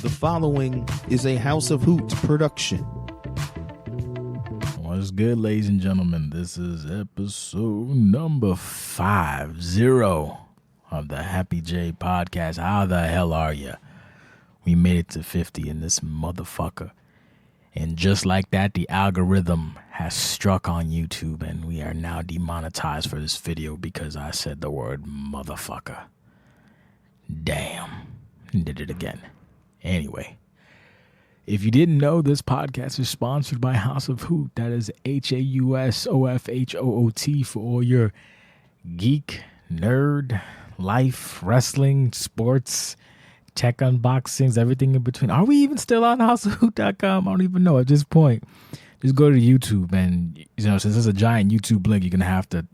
The following is a House of Hoot production. What's good, ladies and gentlemen? This is episode number 50 of the Happy J podcast. How the hell are you? We made it to 50 in this motherfucker. And just like that, the algorithm has struck on YouTube and we are now demonetized for this video because I said the word motherfucker. Damn. Did it again. Anyway, if you didn't know, this podcast is sponsored by House of Hoot. That is HAUSOFHOOT for all your geek, nerd, life, wrestling, sports, tech unboxings, everything in between. Are we even still on houseofhoot.com? I don't even know at this point. Just go to YouTube and, since there's a giant YouTube link, you're going to have to,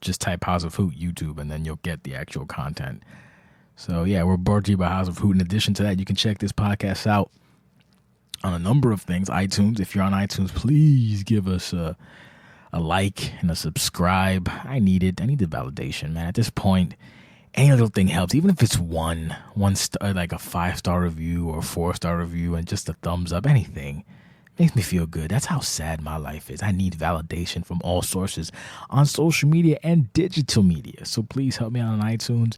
just type House of Hoot YouTube and then you'll get the actual content. So, yeah, we're brought to you by House of Hoot. In addition to that, you can check this podcast out on a number of things. iTunes. If you're on iTunes, please give us a like and a subscribe. I need it. I need the validation, man. At this point, any little thing helps. Even if it's one star, like a 5-star review or a 4-star review and just a thumbs up, anything. Makes me feel good. That's how sad my life is. I need validation from all sources on social media and digital media. So please help me out on iTunes.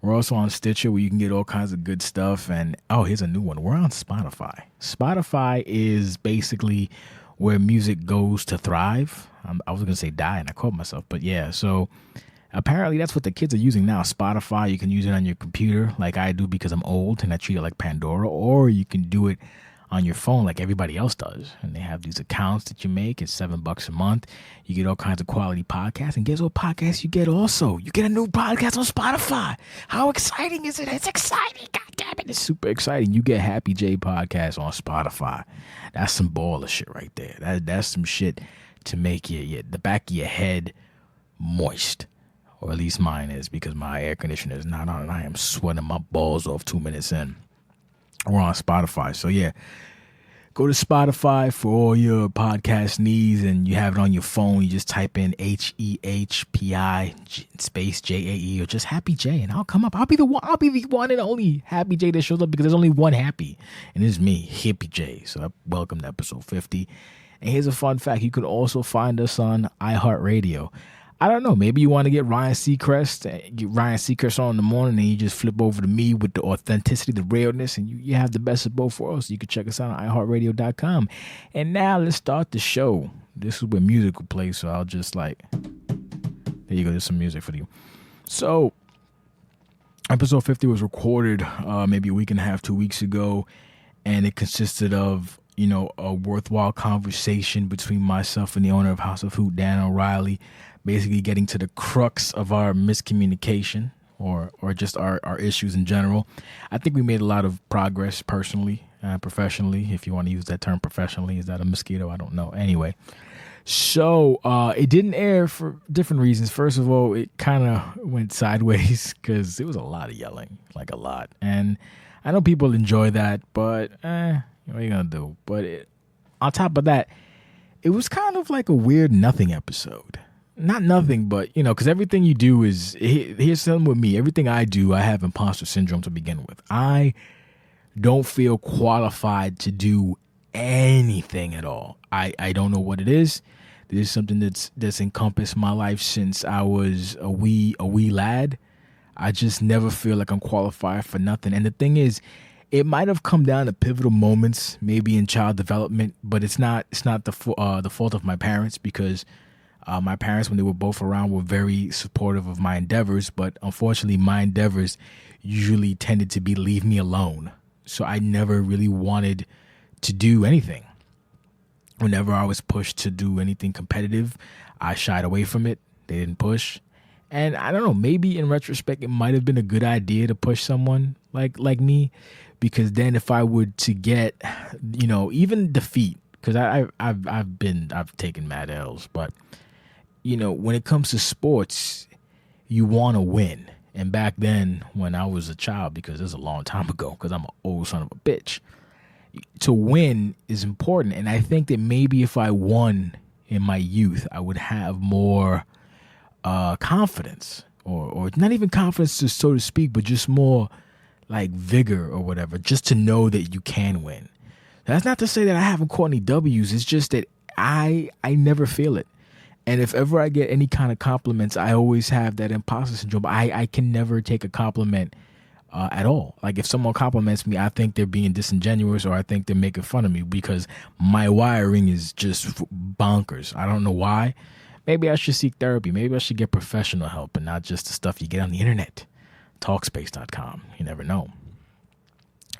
We're also on Stitcher where you can get all kinds of good stuff. And, here's a new one. We're on Spotify. Spotify is basically where music goes to thrive. I was going to say die, and I caught myself. But, yeah, so apparently that's what the kids are using now. Spotify, you can use it on your computer like I do because I'm old and I treat it like Pandora. Or you can do it on your phone like everybody else does. And they have these accounts that you make. It's $7 a month. You get all kinds of quality podcasts. And guess what podcast you get also? You get a new podcast on Spotify. How exciting is it? It's exciting. God damn it. It's super exciting. You get Happy J podcast on Spotify. That's some baller shit right there. That's some shit to make the back of your head moist. Or at least mine is, because my air conditioner is not on and I am sweating my balls off 2 minutes in. We're on Spotify. So, yeah, go to Spotify for all your podcast needs, and you have it on your phone. You just type in HEHPI space JAE or just Happy J, and I'll come up. I'll be the one and only Happy J that shows up because there's only one Happy, and it's me, Hippie J. So, welcome to episode 50. And here's a fun fact. You could also find us on iHeartRadio. I don't know. Maybe you want to get Ryan Seacrest on in the morning and you just flip over to me with the authenticity, the realness, and you have the best of both worlds. You can check us out on iHeartRadio.com. And now let's start the show. This is where music will play, so I'll just there you go. There's some music for you. So episode 50 was recorded maybe a week and a half, 2 weeks ago, and it consisted of a worthwhile conversation between myself and the owner of House of Hoot, Dan O'Reilly, basically getting to the crux of our miscommunication or just our issues in general. I think we made a lot of progress personally, professionally, if you want to use that term professionally. Is that a mosquito? I don't know. Anyway, so it didn't air for different reasons. First of all, it kind of went sideways because it was a lot of yelling, like a lot. And I know people enjoy that, but what are you going to do? But on top of that, it was kind of like a weird nothing episode. Not nothing, but, because everything you do is, here's something with me. Everything I do, I have imposter syndrome to begin with. I don't feel qualified to do anything at all. I don't know what it is. This is something that's encompassed my life since I was a wee lad. I just never feel like I'm qualified for nothing. And the thing is, it might have come down to pivotal moments, maybe in child development, but it's not the fault of my parents because my parents, when they were both around, were very supportive of my endeavors. But unfortunately, my endeavors usually tended to be leave me alone. So I never really wanted to do anything. Whenever I was pushed to do anything competitive, I shied away from it. They didn't push. And I don't know, maybe in retrospect, it might have been a good idea to push someone like me, because then if I were to get, even defeat, because I've taken mad L's, but when it comes to sports, you want to win. And back then, when I was a child, because it was a long time ago, because I'm an old son of a bitch, to win is important. And I think that maybe if I won in my youth, I would have more confidence, or not even confidence, so to speak, but just more like vigor or whatever, just to know that you can win. That's not to say that I haven't caught any W's. It's just that I never feel it. And if ever I get any kind of compliments, I always have that imposter syndrome. I can never take a compliment at all. Like if someone compliments me, I think they're being disingenuous or I think they're making fun of me because my wiring is just bonkers. I don't know why. Maybe I should seek therapy. Maybe I should get professional help and not just the stuff you get on the internet. Talkspace.com. You never know.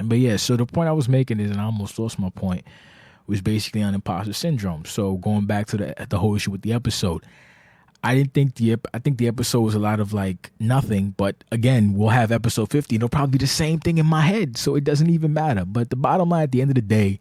But yeah, so the point I was making is, and I almost lost my point, was basically on imposter syndrome. So going back to the whole issue with the episode, I think the episode was a lot of like nothing, but again, we'll have episode 50 and it'll probably be the same thing in my head, so it doesn't even matter. But the bottom line at the end of the day,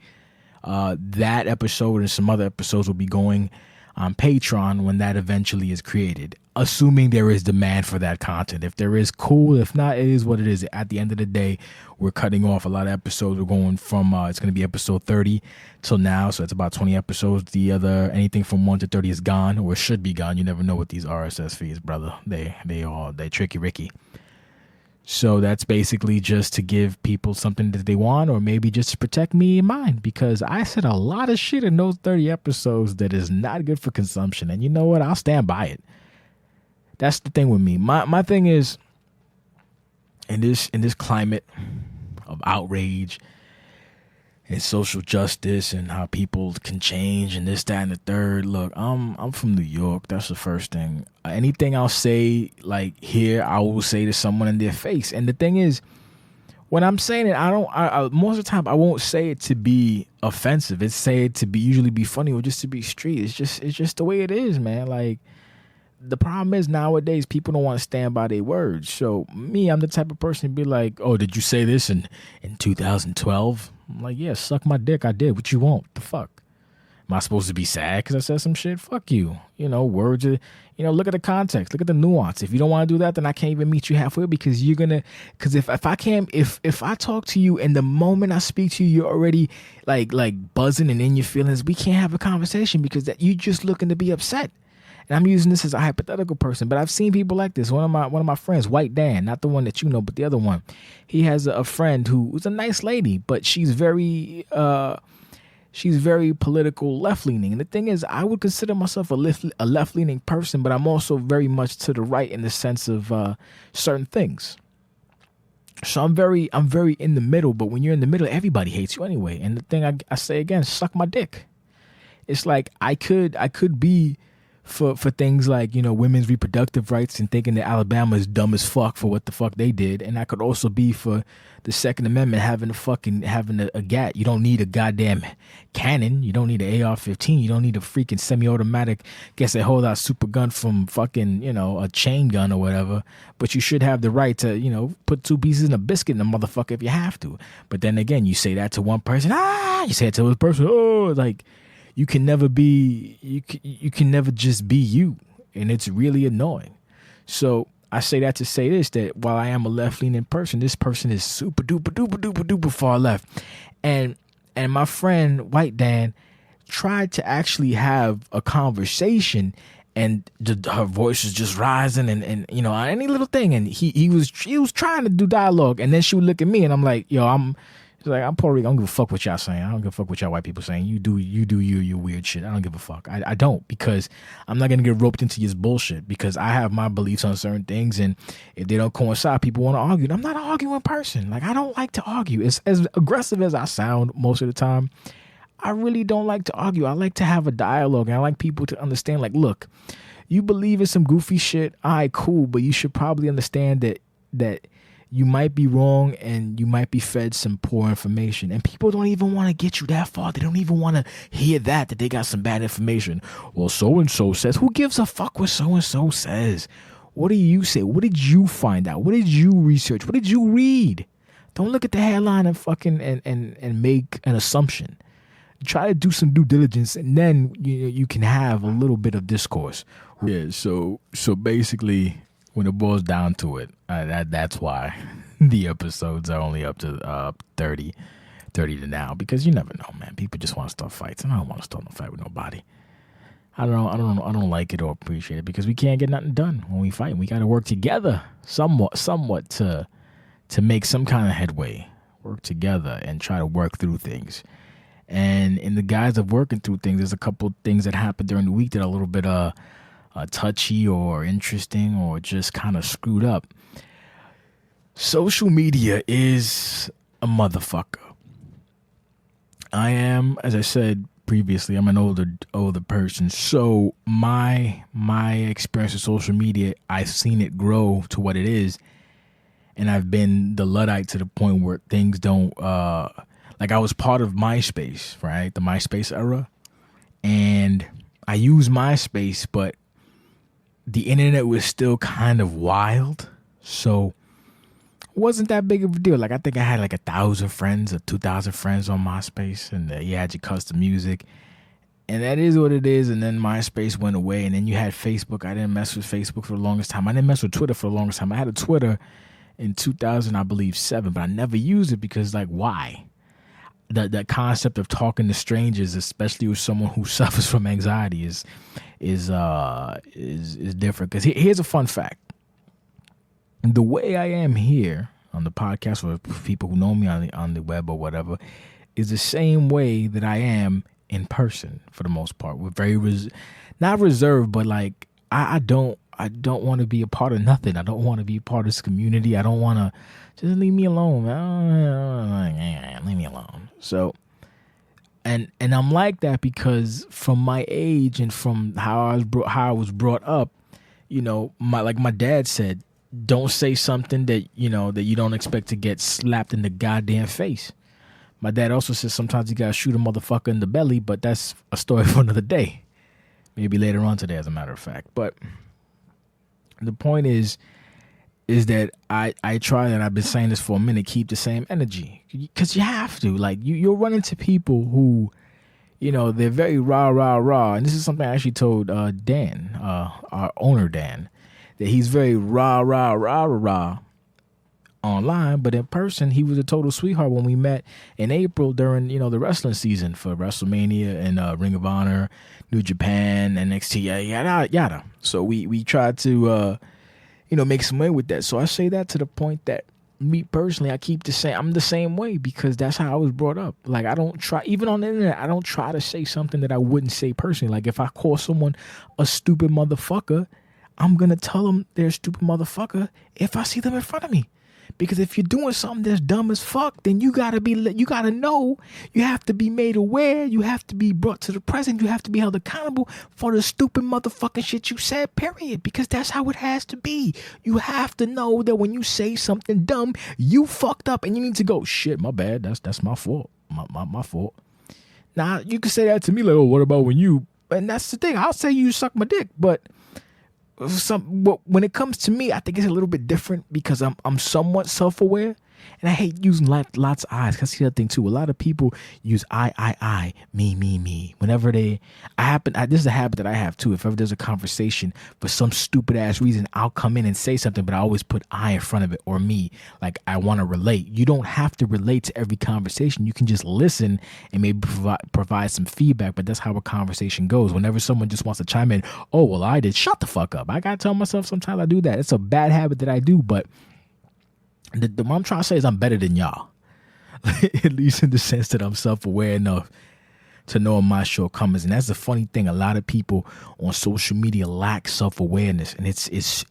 that episode and some other episodes will be going on Patreon when that eventually is created, assuming there is demand for that content. If there is, cool. If not, it is what it is. At the end of the day, we're cutting off a lot of episodes. We're going from it's going to be episode 30 till now, so it's about 20 episodes. The other, anything from 1 to 30 is gone, or should be gone. You never know with these RSS feeds, brother. They tricky Ricky. So that's basically just to give people something that they want, or maybe just to protect me and mine, because I said a lot of shit in those 30 episodes that is not good for consumption. And you know what? I'll stand by it. That's the thing with me. My thing is, in this climate of outrage and social justice and how people can change and this, that, and the third. Look, I'm from New York. That's the first thing. Anything I'll say like here, I will say to someone in their face. And the thing is, when I'm saying it, I most of the time I won't say it to be offensive. It's say it to be usually be funny or just to be street. It's just the way it is, man. Like, the problem is nowadays people don't want to stand by their words. So me, I'm the type of person to be like, oh, did you say this in 2012? I'm like, yeah, suck my dick. I did. What you want? The fuck? Am I supposed to be sad because I said some shit? Fuck you. You know, words are, look at the context. Look at the nuance. If you don't want to do that, then I can't even meet you halfway, because because if I talk to you and the moment I speak to you, you're already like buzzing and in your feelings, we can't have a conversation because that you just looking to be upset. And I'm using this as a hypothetical person, but I've seen people like this. One of my friends, White Dan, not the one that you know, but the other one. He has a friend who's a nice lady, but she's very political, left-leaning. And the thing is, I would consider myself a left-leaning person, but I'm also very much to the right in the sense of certain things. So I'm very in the middle, but when you're in the middle, everybody hates you anyway. And the thing I say again, suck my dick. It's like I could be for things like, women's reproductive rights and thinking that Alabama is dumb as fuck for what the fuck they did. And I could also be for the Second Amendment having a GAT. You don't need a goddamn cannon. You don't need an AR-15. You don't need a freaking semi-automatic, guess they hold out super gun from fucking, a chain gun or whatever. But you should have the right to, put 2 pieces in a biscuit in a motherfucker if you have to. But then again, you say that to one person, you say it to this person, like, you can never just be you, and it's really annoying. So I say that to say this, that while I am a left-leaning person, this person is super duper duper duper duper far left. And my friend White Dan tried to actually have a conversation, and her voice was just rising and on any little thing, and he was trying to do dialogue, and then she would look at me and I'm like, yo, I'm Puerto Rican. I don't give a fuck what y'all saying. I don't give a fuck what y'all white people saying. You do your weird shit. I don't give a fuck. I don't, because I'm not going to get roped into this bullshit, because I have my beliefs on certain things, and if they don't coincide, people want to argue. And I'm not an arguing person. Like, I don't like to argue. As aggressive as I sound most of the time, I really don't like to argue. I like to have a dialogue, and I like people to understand, like, look, you believe in some goofy shit, all right, cool, but you should probably understand that you might be wrong and you might be fed some poor information. And people don't even want to get you that far. They don't even want to hear that they got some bad information. Well, so-and-so says. Who gives a fuck what so-and-so says? What do you say? What did you find out? What did you research? What did you read? Don't look at the headline and fucking and make an assumption. Try to do some due diligence, and then you can have a little bit of discourse. Yeah, so basically, when it boils down to it, that's why the episodes are only up to 30 to now, because you never know, man. People just want to start fights, and I don't want to start no fight with nobody. I don't like it or appreciate it, because we can't get nothing done when we fight. We got to work together somewhat to to make some kind of headway, work together, and try to work through things. And in the guise of working through things, there's a couple things that happened during the week that are a little bit touchy or interesting or just kind of screwed up. Social media is a motherfucker. I am, as I said previously, I'm an older person. So my experience with social media, I've seen it grow to what it is. And I've been the Luddite to the point where things don't, like I was part of MySpace, right? The MySpace era. And I use MySpace, but the internet was still kind of wild. So it wasn't that big of a deal. Like I think I had like 1,000 friends or 2,000 friends on MySpace. And you had your custom music. And that is what it is. And then MySpace went away. And then you had Facebook. I didn't mess with Facebook for the longest time. I didn't mess with Twitter for the longest time. I had a Twitter in 2000, I believe 7, but I never used it because, like, why? That concept of talking to strangers, especially with someone who suffers from anxiety, is different. Because here's a fun fact: the way I am here on the podcast, for people who know me on the web or whatever, is the same way that I am in person for the most part. We're very not reserved, but like I don't want to be a part of nothing. I don't want to be a part of this community. I don't want to, just leave me alone, man. Leave me alone. So, and I'm like that because from my age and from how I was brought up, you know, my dad said, don't say something that you don't expect to get slapped in the goddamn face. My dad also says sometimes you gotta shoot a motherfucker in the belly, but that's a story for another day. Maybe later on today, as a matter of fact. But the point is that I try, and I've been saying this for a minute, keep the same energy. Because you have to. Like, you'll run into people who, they're very rah. And this is something I actually told Dan, our owner Dan, that he's very rah online, but in person, he was a total sweetheart when we met in April during, the wrestling season for WrestleMania and Ring of Honor, New Japan, NXT, yada. So we tried to, make some way with that. So I say that to the point that me personally, I'm the same way because that's how I was brought up. Like, I don't try, even on the internet, I don't try to say something that I wouldn't say personally. Like, if I call someone a stupid motherfucker, I'm going to tell them they're a stupid motherfucker if I see them in front of me. Because if you're doing something that's dumb as fuck, then you gotta know, you have to be made aware, you have to be brought to the present, you have to be held accountable for the stupid motherfucking shit you said, period. Because that's how it has to be. You have to know that when you say something dumb, you fucked up and you need to go, shit, my bad, that's my fault, my fault. Now, you can say that to me like, oh, what about when you, and that's the thing, I'll say you suck my dick, but when it comes to me, I think it's a little bit different because I'm somewhat self-aware, and I hate using lots of I's. Cause see that thing too. A lot of people use I, me. Whenever this is a habit that I have too. If ever there's a conversation for some stupid ass reason, I'll come in and say something, but I always put I in front of it or me. Like I want to relate. You don't have to relate to every conversation. You can just listen and maybe provide some feedback. But that's how a conversation goes. Whenever someone just wants to chime in, oh well, I did. Shut the fuck up. I gotta tell myself sometimes I do that. It's a bad habit that I do, but. What I'm trying to say is I'm better than y'all, at least in the sense that I'm self-aware enough to know my shortcomings. And that's the funny thing. A lot of people on social media lack self-awareness, and it's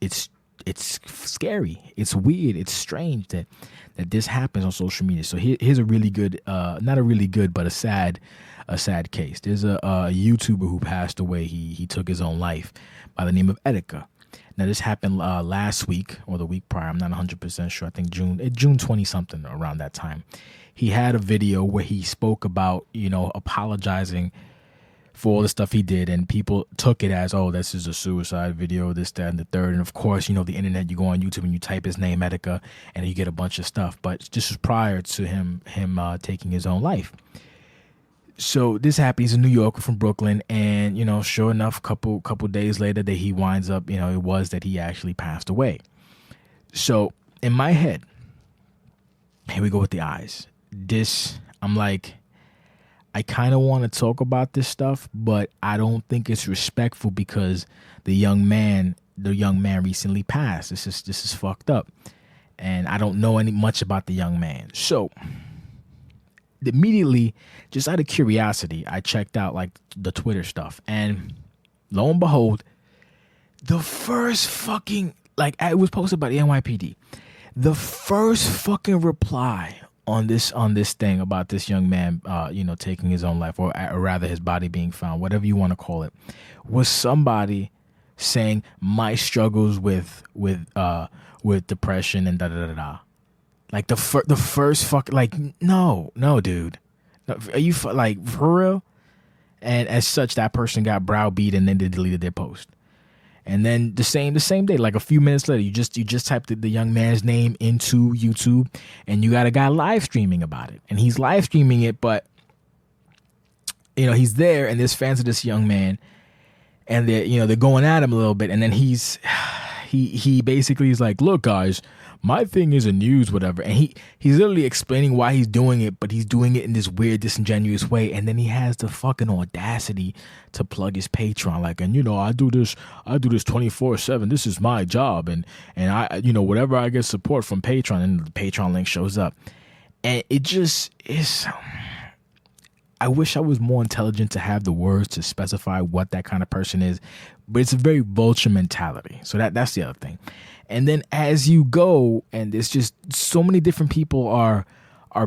scary. It's weird. It's strange that this happens on social media. So here's a really good, not a really good, but a sad case. There's a YouTuber who passed away. He took his own life by the name of Etika. Now, this happened last week or the week prior. I'm not 100% sure. I think June 20-something, around that time. He had a video where he spoke about, apologizing for all the stuff he did. And people took it as, oh, this is a suicide video, this, that, and the third. And, of course, the internet, you go on YouTube and you type his name, Etika, and you get a bunch of stuff. But this was prior to him taking his own life. So this happened. He's a New Yorker from Brooklyn, and sure enough, couple days later, that he winds up, it was that he actually passed away. So in my head, here we go with the eyes. I'm like, I kind of want to talk about this stuff, but I don't think it's respectful because the young man recently passed. This is fucked up. and I don't know much about the young man. So immediately, just out of curiosity, I checked out like the Twitter stuff, and lo and behold, the first fucking, like, it was posted by the NYPD. The first fucking reply on this thing about this young man, taking his own life, or rather his body being found, whatever you want to call it, was somebody saying my struggles with depression and da da da da. Like the first fucking, like, no, dude, are you like for real? And as such, that person got browbeat and then they deleted their post. And then the same day, like a few minutes later, you just typed the young man's name into YouTube, and you got a guy live streaming about it, and he's live streaming it, but he's there, and there's fans of this young man, and they're going at him a little bit, and then he basically is like, look guys, my thing isn't news, whatever. And he's literally explaining why he's doing it, but he's doing it in this weird, disingenuous way. And then he has the fucking audacity to plug his Patreon, like, and I do this 24/7. This is my job, and I, whatever I get support from Patreon, and the Patreon link shows up, and it just is. I wish I was more intelligent to have the words to specify what that kind of person is, but it's a very vulture mentality. So that's the other thing. And then as you go, and it's just so many different people are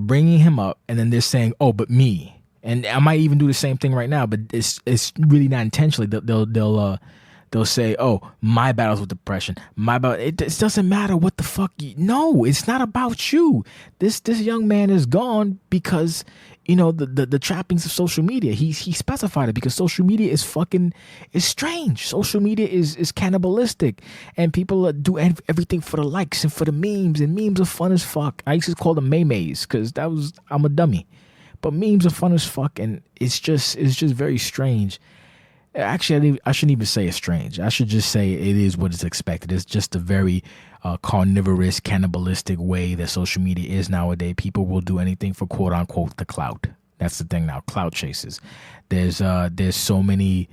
bringing him up, and then they're saying, "Oh, but me." And I might even do the same thing right now, but it's really not intentionally. They'll say, "Oh, my battles with depression, my battle." It doesn't matter what the fuck. No, it's not about you. This young man is gone because the trappings of social media. He specified it because social media is strange. Social media is cannibalistic, and people do everything for the likes and for the memes, and memes are fun as fuck. I used to call them memes because I'm a dummy, but memes are fun as fuck, and it's just very strange. Actually, I shouldn't even say it's strange. I should just say it is what is expected. It's just a very carnivorous, cannibalistic way that social media is nowadays. People will do anything for quote unquote the clout. That's the thing now, clout chases. There's so many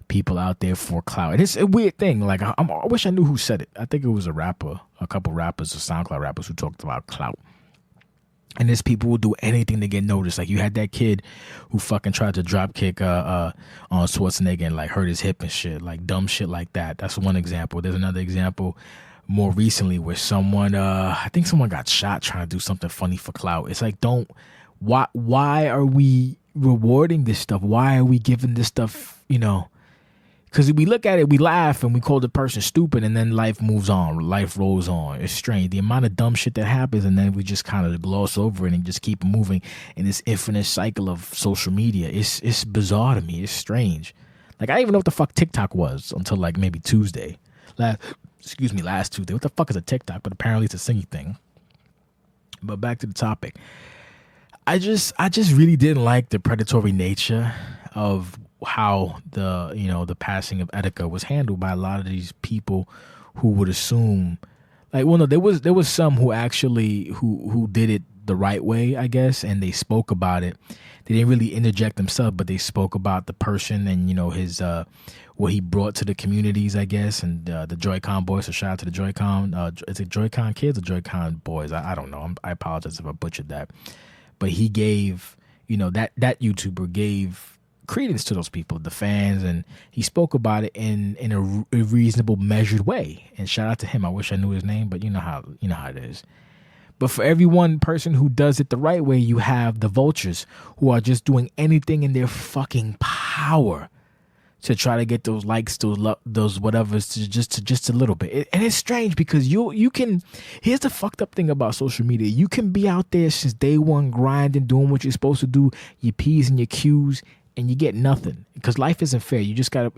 people out there for clout. And it's a weird thing. Like I wish I knew who said it. I think it was a couple rappers or SoundCloud rappers who talked about clout. And there's people who do anything to get noticed. Like you had that kid who fucking tried to drop kick on Schwarzenegger and like hurt his hip and shit, like dumb shit like that. That's one example. There's another example more recently where someone, I think someone got shot trying to do something funny for clout. It's like, why are we rewarding this stuff? Why are we giving this stuff, Because we look at it, we laugh, and we call the person stupid, and then life moves on. Life rolls on. It's strange. The amount of dumb shit that happens, and then we just kind of gloss over it and just keep moving in this infinite cycle of social media. It's bizarre to me. It's strange. Like, I didn't even know what the fuck TikTok was until, like, maybe Tuesday. Last Tuesday. What the fuck is a TikTok? But apparently it's a singing thing. But back to the topic. I just really didn't like the predatory nature of how the passing of Etika was handled by a lot of these people who would assume, like, well, no, there was some who actually who did it the right way, I guess, and they spoke about it. They didn't really interject themselves, but they spoke about the person and his what he brought to the communities, I guess, and the Joy-Con boys. So shout out to the Joy-Con. Is it Joy-Con kids or Joy-Con boys? I don't know. I apologize if I butchered that. But he gave, that YouTuber gave credence to those people, the fans, and he spoke about it in a reasonable, measured way. And shout out to him. I wish I knew his name, but you know how it is. But for every one person who does it the right way, you have the vultures who are just doing anything in their fucking power to try to get those likes, those whatever's, to just a little bit. And it's strange because you can. Here's the fucked up thing about social media: you can be out there since day one, grinding, doing what you're supposed to do, your P's and your Q's, and you get nothing because life isn't fair. You just gotta,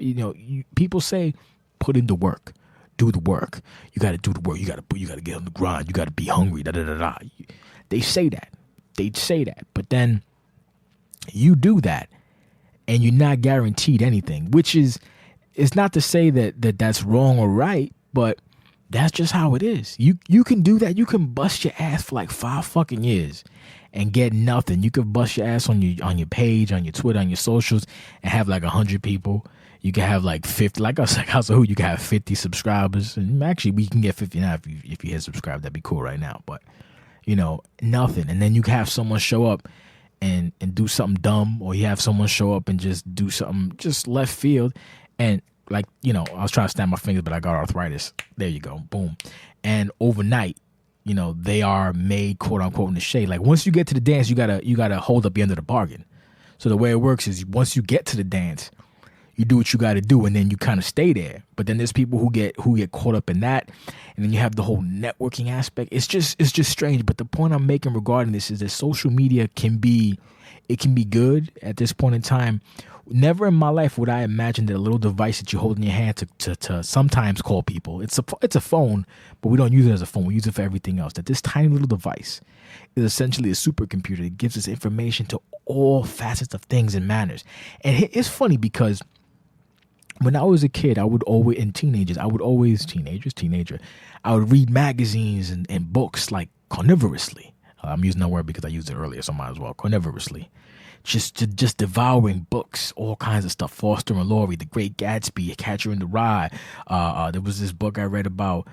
people say, put in the work, do the work. You gotta do the work. You gotta get on the grind. You gotta be hungry. Da da da da. They say that. But then you do that, and you're not guaranteed anything. Which is, it's not to say that that's wrong or right, but that's just how it is. You can do that. You can bust your ass for like 5 fucking years and get nothing. You could bust your ass on your page, on your Twitter, on your socials, and have like 100 people. You can have like 50, like us, like House of Hoot, you can have 50 subscribers. And actually, we can get 50 now if you hit subscribe. That'd be cool right now. But, nothing. And then you can have someone show up and do something dumb, or you have someone show up and just do something just left field. And like, I was trying to snap my fingers, but I got arthritis. There you go. Boom. And overnight, they are made, quote unquote, in the shade. Like once you get to the dance, you gotta hold up the end of the bargain. So the way it works is once you get to the dance, you do what you got to do, and then you kind of stay there. But then there's people who get caught up in that, and then you have the whole networking aspect. It's just strange. But the point I'm making regarding this is that social media can be good at this point in time. Never in my life would I imagine that a little device that you hold in your hand to sometimes call people. It's a phone, but we don't use it as a phone. We use it for everything else. That this tiny little device is essentially a supercomputer that gives us information to all facets of things and manners. And it's funny because when I was a kid, I would always read magazines and books like carnivorously. I'm using that word because I used it earlier, so I might as well. Carnivorously. Just devouring books, all kinds of stuff. Foster and Laurie, The Great Gatsby, Catcher in the Rye. There was this book I read about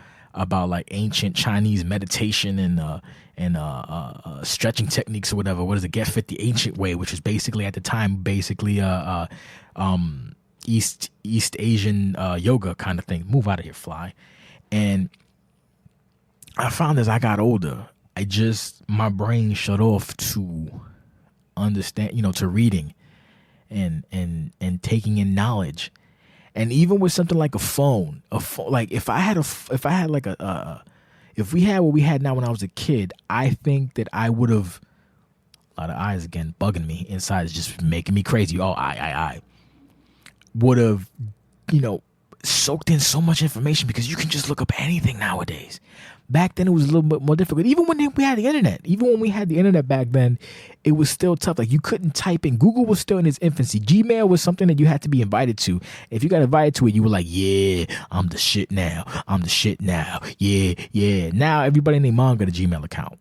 like ancient Chinese meditation and stretching techniques or whatever. What is it? Get Fit the Ancient Way, which was basically at the time East Asian yoga kind of thing. Move out of here, fly. And I found as I got older, my brain shut off to understand, to reading and taking in knowledge. And even with something like a phone, like if we had what we had now when I was a kid, I think that I would have, a lot of eyes again bugging me inside, is just making me crazy. Oh, I would have, soaked in so much information because you can just look up anything nowadays. Back then, it was a little bit more difficult. Even when we had the internet, back then, it was still tough. Like you couldn't type in. Google was still in its infancy. Gmail was something that you had to be invited to. If you got invited to it, you were like, yeah, I'm the shit now. Yeah. Now everybody and their mom got a Gmail account.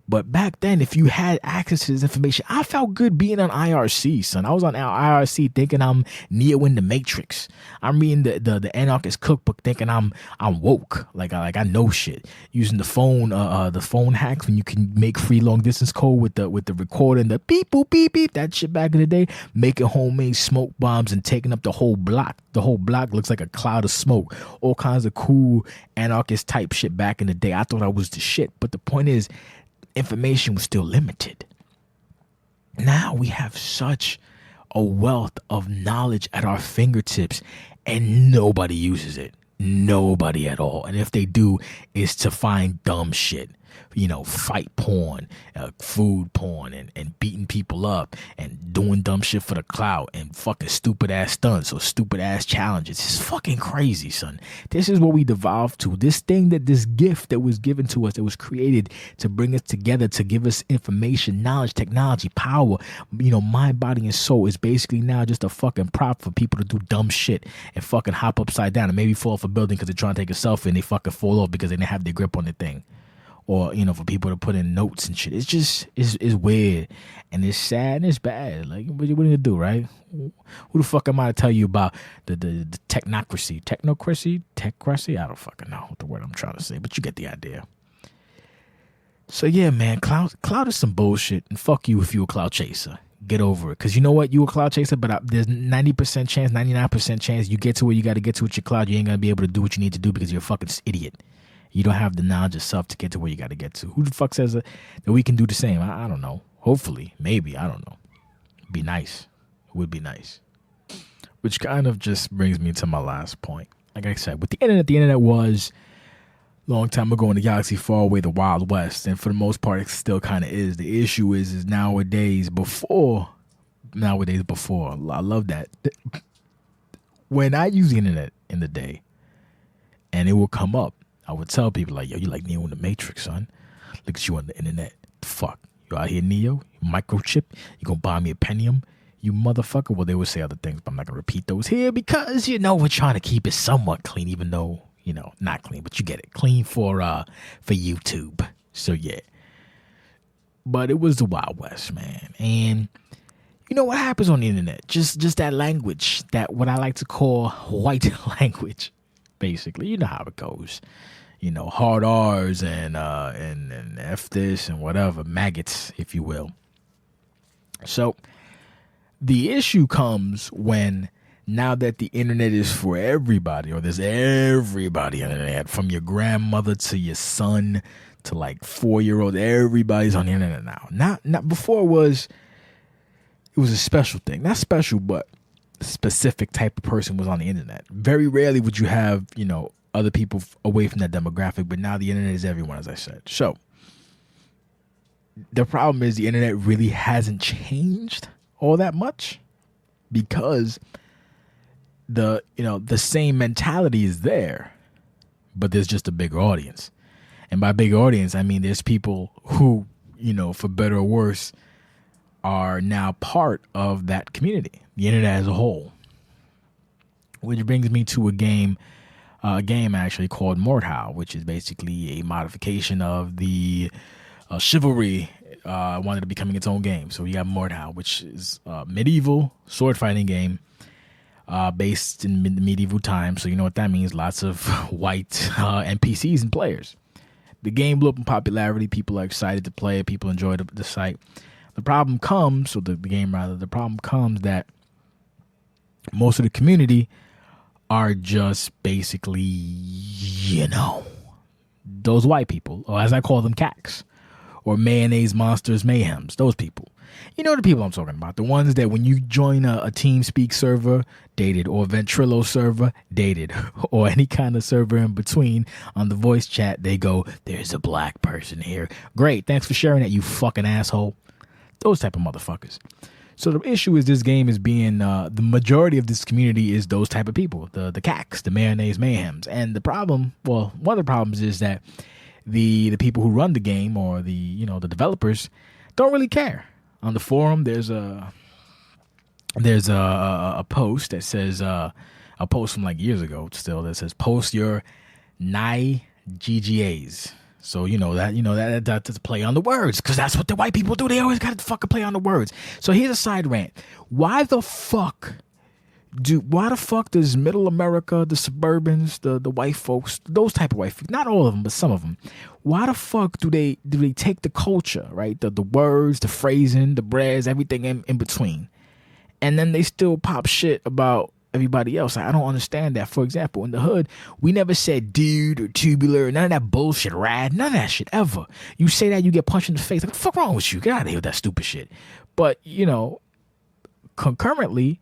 But back then, if you had access to this information, I felt good being on IRC, son. I was on IRC thinking I'm Neo in the Matrix. I'm reading the Anarchist Cookbook thinking I'm woke, like I know shit. Using the phone hacks when you can make free long distance code with the recorder and the beep boop beep beep, that shit back in the day. Making homemade smoke bombs and taking up the whole block. The whole block looks like a cloud of smoke. All kinds of cool anarchist type shit back in the day. I thought I was the shit, but the point is, information was still limited. Now we have such a wealth of knowledge at our fingertips, and nobody uses it. Nobody at all. And if they do, it's to find dumb shit. Fight porn, food porn, and beating people up and doing dumb shit for the clout and fucking stupid ass stunts or stupid ass challenges. It's fucking crazy, son. This is what we devolved to. This gift that was given to us, that was created to bring us together, to give us information, knowledge, technology, power, mind, body, and soul, is basically now just a fucking prop for people to do dumb shit and fucking hop upside down and maybe fall off a building because they're trying to take a selfie and they fucking fall off because they didn't have their grip on the thing. Or, for people to put in notes and shit. It's just, it's weird. And it's sad and it's bad. Like, what are you going to do, right? Who the fuck am I to tell you about the technocracy? Technocracy? I don't fucking know what the word I'm trying to say, but you get the idea. So, yeah, man, cloud is some bullshit. And fuck you if you a cloud chaser. Get over it. Because you know what? You a cloud chaser, but there's 90% chance, 99% chance you get to where you got to get to with your cloud. You ain't going to be able to do what you need to do because you're a fucking idiot. You don't have the knowledge of self to get to where you got to get to. Who the fuck says that we can do the same? I don't know. Hopefully. Maybe. I don't know. It'd be nice. It would be nice. Which kind of just brings me to my last point. Like I said, with the internet was a long time ago in the galaxy far away, the Wild West. And for the most part, it still kind of is. The issue is nowadays before. I love that. When I use the internet in the day and it will come up, I would tell people like, yo, you like Neo in the Matrix, son. Look at you on the internet. The fuck? You out here, Neo? You microchip? You gonna buy me a Pentium? You motherfucker. Well, they would say other things, but I'm not gonna repeat those here because, we're trying to keep it somewhat clean, even though, not clean, but you get it. Clean for YouTube. So, yeah. But it was the Wild West, man. And You know what happens on the internet? Just that language, that what I like to call white language, basically. You know how it goes. You know, hard R's and F this and whatever, maggots, if you will. So the issue comes when now that the internet is for everybody, or there's everybody on the internet, from your grandmother to your son to like 4-year-old, everybody's on the internet now. Not before it was a special thing. Not special, but a specific type of person was on the internet. Very rarely would you have, you know, other people away from that demographic, but now the internet is everyone, as I said. So the problem is the internet really hasn't changed all that much, because the same mentality is there, but there's just a bigger audience. And by big audience, I mean there's people who, you know, for better or worse, are now part of that community, the internet as a whole. Which brings me to a game actually called Mordhau, which is basically a modification of the Chivalry wanted to becoming its own game. So you got Mordhau, which is a medieval sword fighting game based in medieval times. So you know what that means. Lots of white NPCs and players. The game blew up in popularity. People are excited to play it. People enjoy the site. The problem comes that most of the community are just basically, you know, those white people, or as I call them, cacks, or mayonnaise monsters, mayhems, those people. You know the people I'm talking about, the ones that when you join a TeamSpeak server, dated, or Ventrilo server, dated, or any kind of server in between on the voice chat, they go, there's a black person here. Great, thanks for sharing that, you fucking asshole. Those type of motherfuckers. So the issue is this game is being, the majority of this community is those type of people, the cacks, the mayonnaise mayhems. And the problem, well, one of the problems is that the people who run the game, or the developers, don't really care. On the forum, there's a post that says, a post from like years ago still, that says, post your GGAs. So that's a play on the words, because that's what the white people do. They always got to fucking play on the words. So here's a side rant. Why the fuck does middle America, the suburbans, the white folks, those type of white folks, not all of them, but some of them, why the fuck do they take the culture, right? The words, the phrasing, the breads, everything in between, and then they still pop shit about everybody else? I don't understand that. For example, in the hood, we never said dude or tubular, none of that bullshit, rad, none of that shit ever. You say that, you get punched in the face. Like, what the fuck wrong with you? Get out of here with that stupid shit. But, concurrently,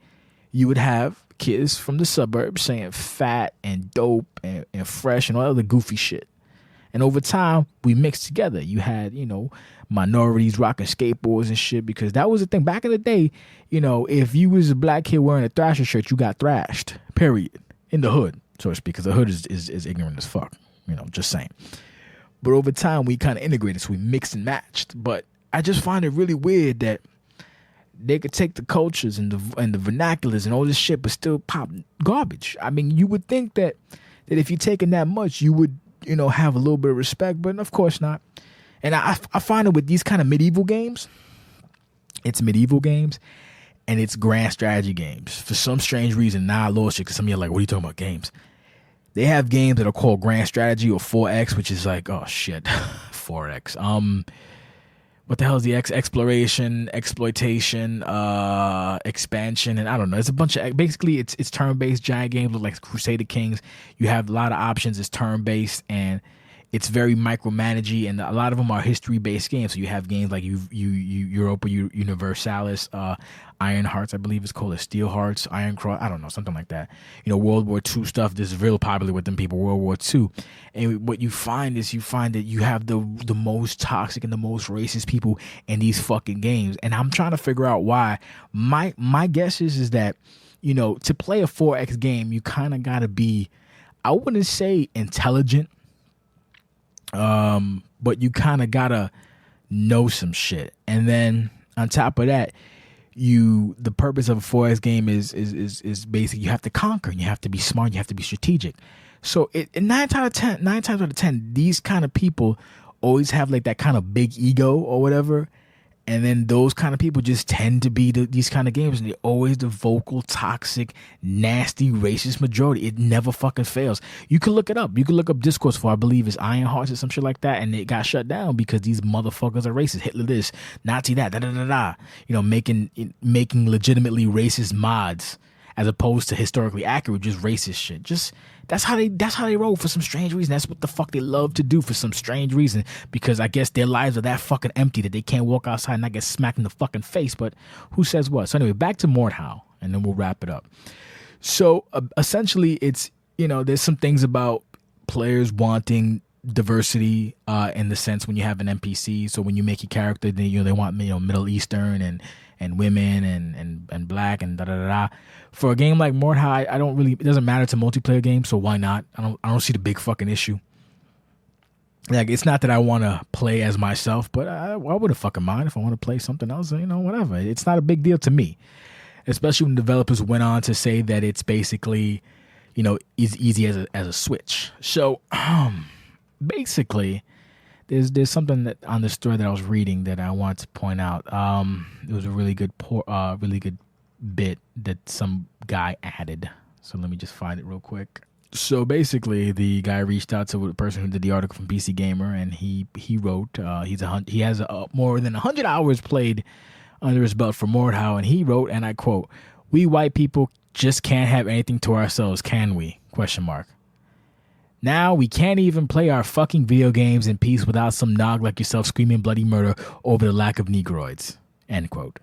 you would have kids from the suburbs saying fat and dope and fresh and all other goofy shit. And over time, we mixed together. You had, minorities rocking skateboards and shit, because that was the thing. Back in the day, if you was a black kid wearing a Thrasher shirt, you got thrashed, period. In the hood, so to speak, because the hood is ignorant as fuck. Just saying. But over time, we kind of integrated, so we mixed and matched. But I just find it really weird that they could take the cultures and the vernaculars and all this shit, but still pop garbage. I mean, you would think that if you're taking that much, you would, have a little bit of respect, but of course not. And I find it with these kind of medieval games, it's medieval games and it's grand strategy games. For some strange reason, now I lost it, because some of you are like, what are you talking about games? They have games that are called grand strategy, or 4X, which is like, oh shit, 4X. What the hell is the X? Exploration, exploitation, expansion, and I don't know. It's a bunch of, basically it's turn-based giant games, look like Crusader Kings. You have a lot of options. It's turn-based and it's very micromanagey, and a lot of them are history-based games. So you have games like Europa Universalis, Iron Hearts, I believe it's called, or Steel Hearts, Iron Cross, I don't know, something like that. World War II stuff. This is real popular with them people, World War II. And what you find is that you have the most toxic and the most racist people in these fucking games. And I'm trying to figure out why. My guess is that, to play a 4X game, you kind of got to be, I wouldn't say intelligent, but you kind of gotta know some shit. And then on top of that, the purpose of a 4X game is basically you have to conquer, and you have to be smart, you have to be strategic. So nine times out of ten, these kind of people always have like that kind of big ego or whatever, And then those kind of people just tend to be these kind of games, and they're always the vocal, toxic, nasty, racist majority. It never fucking fails. You can look it up. You can look up discourse for, I believe it's Iron Hearts or some shit like that, and it got shut down because these motherfuckers are racist. Hitler this, Nazi that, da da da da. You know, making legitimately racist mods as opposed to historically accurate, just racist shit. Just that's how they roll for some strange reason. That's what the fuck they love to do for some strange reason, because I guess their lives are that fucking empty that they can't walk outside and not get smacked in the fucking face. But who says what? So anyway, back to Mordhau, and then we'll wrap it up. So essentially, it's, you know, there's some things about players wanting diversity in the sense when you have an NPC. So when you make your character, they, you know, they want, you know, Middle Eastern and women and black and da da da da. For a game like Mordhau, I don't really, it doesn't matter. It's a multiplayer game, so why not? I don't see the big fucking issue. Like, it's not that I want to play as myself, but I wouldn't fucking mind if I want to play something else, you know, whatever. It's not a big deal to me, especially when developers went on to say that it's basically, you know, easy as a switch. So basically, there's something that on the story that I was reading that I want to point out. It was a really good bit that some guy added. So let me just find it real quick. So basically, the guy reached out to the person who did the article from PC Gamer, and he wrote, he has more than 100 hours played under his belt for Mordhau, and he wrote, and I quote, "We white people just can't have anything to ourselves, can we? ? Now we can't even play our fucking video games in peace without some nog like yourself screaming bloody murder over the lack of negroids." End quote.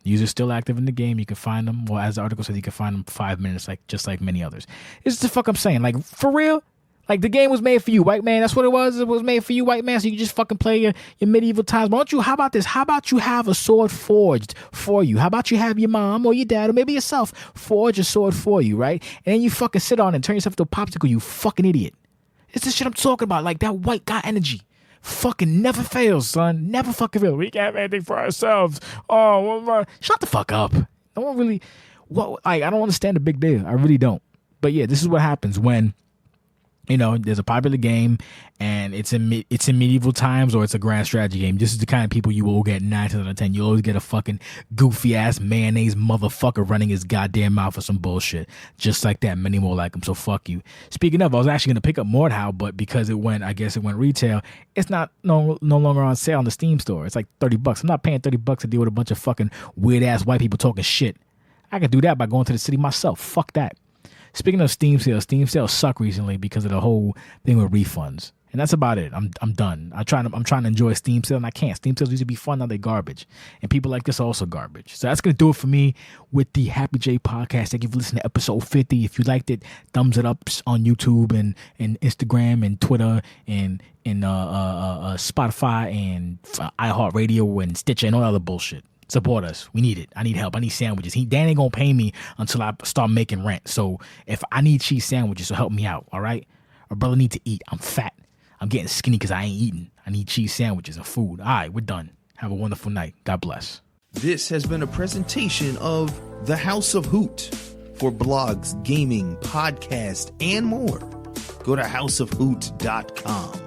The user's still active in the game. You can find them. Well, as the article says, you can find them 5 minutes, just like many others. It's the fuck I'm saying. Like, for real? Like, the game was made for you, white man. That's what it was. It was made for you, white man, so you can just fucking play your medieval times. Why don't you, how about this? How about you have a sword forged for you? How about you have your mom or your dad or maybe yourself forge a sword for you, right? And then you fucking sit on it and turn yourself into a popsicle, you fucking idiot. It's the shit I'm talking about. Like, that white guy energy. Fucking never fails, son. Never fucking fails. We can't have anything for ourselves. Oh, well, shut the fuck up. No one really, I don't understand the big deal. I really don't. But yeah, this is what happens when, you know, there's a popular game and it's in medieval times or it's a grand strategy game. This is the kind of people you will get 9 out of 10. You always get a fucking goofy ass mayonnaise motherfucker running his goddamn mouth for some bullshit. Just like that. Many more like him. So fuck you. Speaking of, I was actually going to pick up Mordhau, but because it went retail, it's not no longer on sale on the Steam store. It's like $30. I'm not paying $30 to deal with a bunch of fucking weird ass white people talking shit. I can do that by going to the city myself. Fuck that. Speaking of Steam sales suck recently because of the whole thing with refunds. And that's about it. I'm done. I'm trying to enjoy Steam sales and I can't. Steam sales used to be fun, now they're garbage. And people like this are also garbage. So that's gonna do it for me with the Happy J podcast. Thank you for listening to episode 50. If you liked it, thumbs it up on YouTube and Instagram and Twitter and Spotify and iHeartRadio and Stitcher and all other bullshit. Support us. We need it. I need help. I need sandwiches. Dan ain't gonna pay me until I start making rent. So if I need cheese sandwiches, so help me out, all right? A brother need to eat. I'm fat. I'm getting skinny because I ain't eating. I need cheese sandwiches and food. All right, we're done. Have a wonderful night. God bless. This has been a presentation of the House of Hoot. For blogs, gaming, podcasts, and more, go to houseofhoot.com.